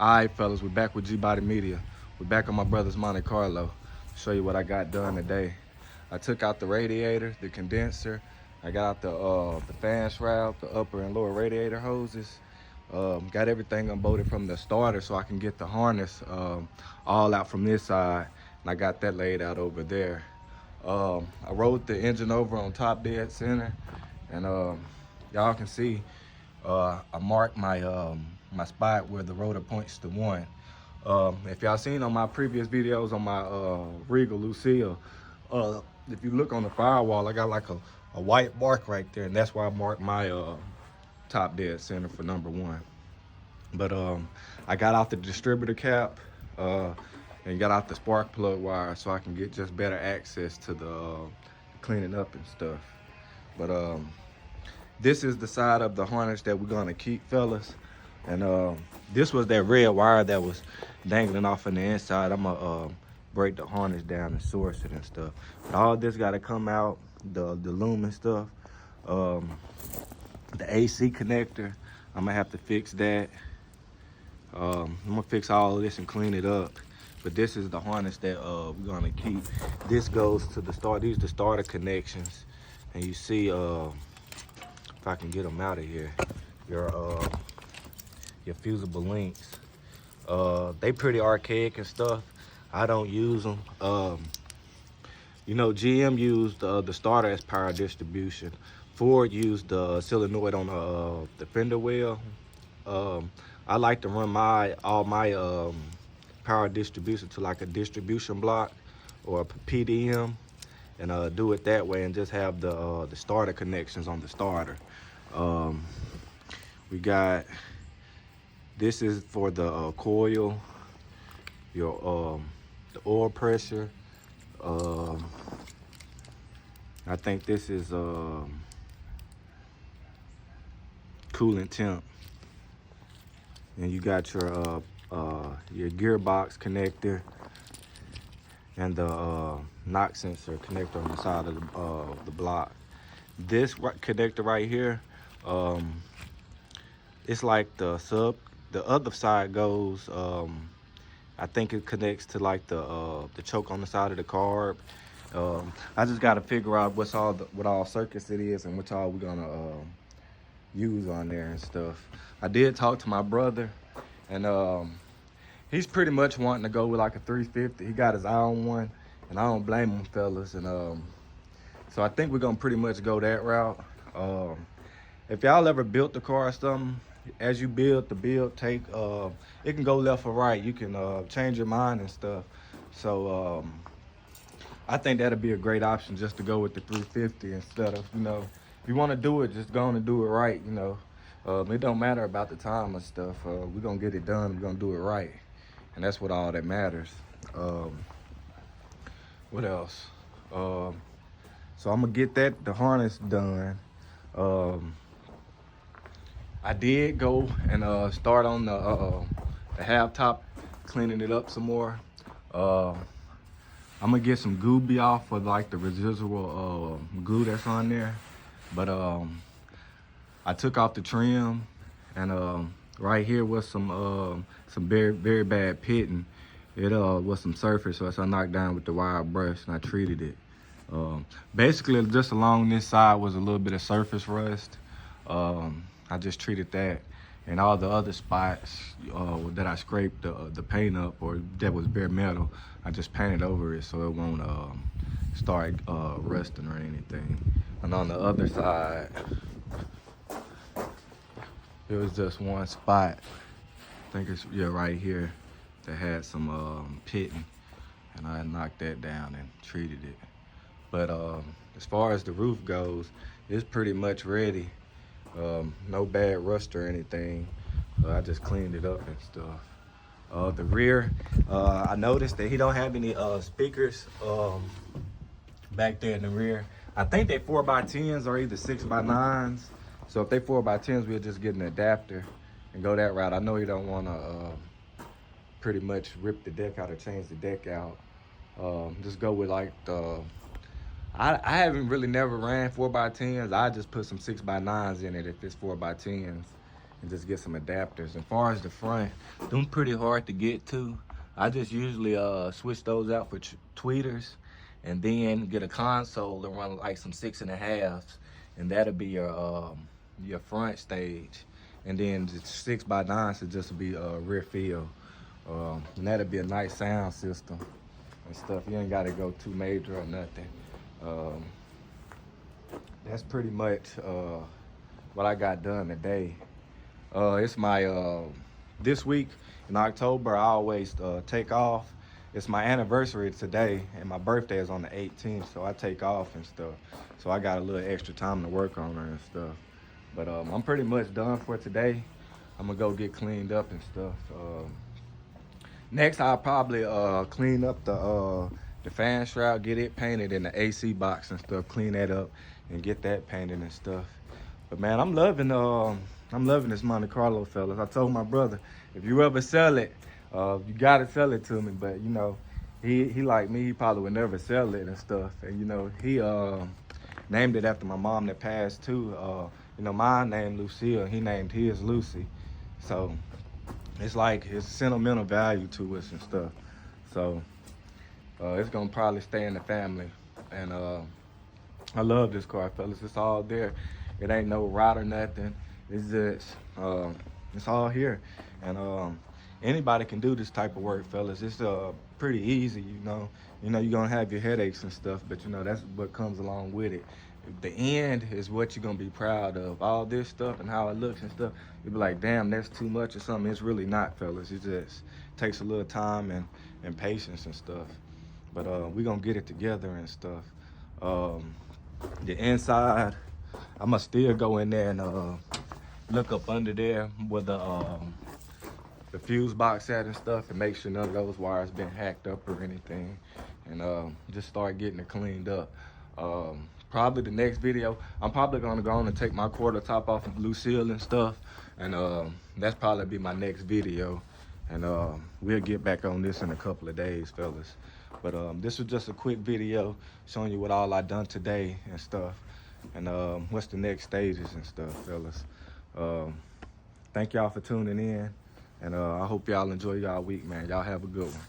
Alright fellas, we're back with Gbody Media. We're back on my brother's Monte Carlo. Show you what I got done today. I took out the radiator, the condenser. I got out the fan shroud, the upper and lower radiator hoses. Got everything unbolted from the starter so I can get the harness all out from this side. And I got that laid out over there. I rolled the engine over on top dead center. And y'all can see I marked my my spot where the rotor points to 1. If y'all seen on my previous videos on my Regal Lucille, if you look on the firewall, I got like a white mark right there, and that's why I marked my top dead center for number 1. But I got out the distributor cap and got out the spark plug wire so I can get just better access to the cleaning up and stuff. But this is the side of the harness that we're gonna keep, fellas. And this was that red wire that was dangling off on the inside. I'm gonna break the harness down and source it and stuff. But all this gotta come out, the lumen stuff. The AC connector, I'm gonna have to fix that. I'm gonna fix all of this and clean it up. But this is the harness that we're gonna keep. This goes to the start. These are the starter connections. And you see, if I can get them out of here, your fusible links. They pretty archaic and stuff. I don't use them. You know, GM used the starter as power distribution. Ford used the solenoid on the fender well. I like to run all my power distribution to like a distribution block or a PDM, and do it that way, and just have the starter connections on the starter. We got, this is for the coil, the oil pressure. I think this is coolant temp. And you got your gearbox connector and the knock sensor connector on the side of the block. This connector right here, it's like the other side goes, I think it connects to like the choke on the side of the carb. I just got to figure out what all circuits it is and which all we're gonna use on there and stuff. I did talk to my brother, and he's pretty much wanting to go with like a 350. He got his eye on one, and I don't blame him, fellas. And so I think we're gonna pretty much go that route. If y'all ever built the car or something, as you build the build, it can go left or right. You can change your mind and stuff. So I think that'd be a great option, just to go with the 350 instead of, you know, if you want to do it, just go on and do it right, you know. It don't matter about the time and stuff. We're gonna get it done. We're gonna do it right, and that's what all that matters. What else? So I'm gonna get the harness done. I did go and start on the half top, cleaning it up some more. I'm gonna get some Gbody off for like the residual glue that's on there. But I took off the trim, and right here was some very, very bad pitting. It was some surface, so I knocked down with the wire brush and I treated it. Basically, just along this side was a little bit of surface rust. I just treated that, and all the other spots that I scraped the paint up, or that was bare metal, I just painted over it so it won't start rusting or anything. And on the other side, it was just one spot. I think it's right here that had some pitting, and I knocked that down and treated it. But as far as the roof goes, it's pretty much ready. No bad rust or anything. I just cleaned it up and stuff. The rear, I noticed that he don't have any speakers back there in the rear. I think they 4x10s or either 6x9s. So if they 4x10s, we'll just get an adapter and go that route. I know you don't want to pretty much rip the deck out or change the deck out. Just go with like I haven't really never ran 4x10s. I just put some 6x9s in it if it's 4x10s. and just get some adapters. As far as the front, them pretty hard to get to. I just usually switch those out for tweeters, and then get a console and run like some 6.5s, and that'll be your front stage. And then the 6x9 should just be rear field, and that'll be a nice sound system and stuff. You ain't got to go too major or nothing. That's pretty much what I got done today. It's my this week in October. I always take off. It's my anniversary today, and my birthday is on the 18th, so I take off and stuff. So I got a little extra time to work on her and stuff. But I'm pretty much done for today. I'm gonna go get cleaned up and stuff. Next, I'll probably clean up the fan shroud, get it painted in the AC box and stuff, clean that up and get that painted and stuff. But man, I'm loving this Monte Carlo, fellas. I told my brother, if you ever sell it, you gotta sell it to me. But you know, he like me, he probably would never sell it and stuff. And you know, he named it after my mom that passed too. You know, mine named Lucille, he named his Lucy. So it's like it's sentimental value to us and stuff. So it's gonna probably stay in the family. And I love this car, fellas. It's all there. It ain't no rot or nothing. It's just it's all here. And anybody can do this type of work, fellas. It's pretty easy, you know. You're gonna have your headaches and stuff, but you know that's what comes along with it. The end is what you're gonna be proud of. All this stuff and how it looks and stuff, you'll be like, damn, that's too much or something. It's really not, fellas. It just takes a little time and patience and stuff. But we're gonna get it together and stuff. The inside, I'ma still go in there and look up under there where the fuse box at and stuff, and make sure none of those wires been hacked up or anything, and just start getting it cleaned up. Probably the next video, I'm probably gonna go on and take my quarter top off of Lucille and stuff, and that's probably be my next video. And we'll get back on this in a couple of days, fellas. But this was just a quick video showing you what all I done today and stuff, and what's the next stages and stuff, fellas. Thank y'all for tuning in, and I hope y'all enjoy y'all week, man. Y'all have a good one.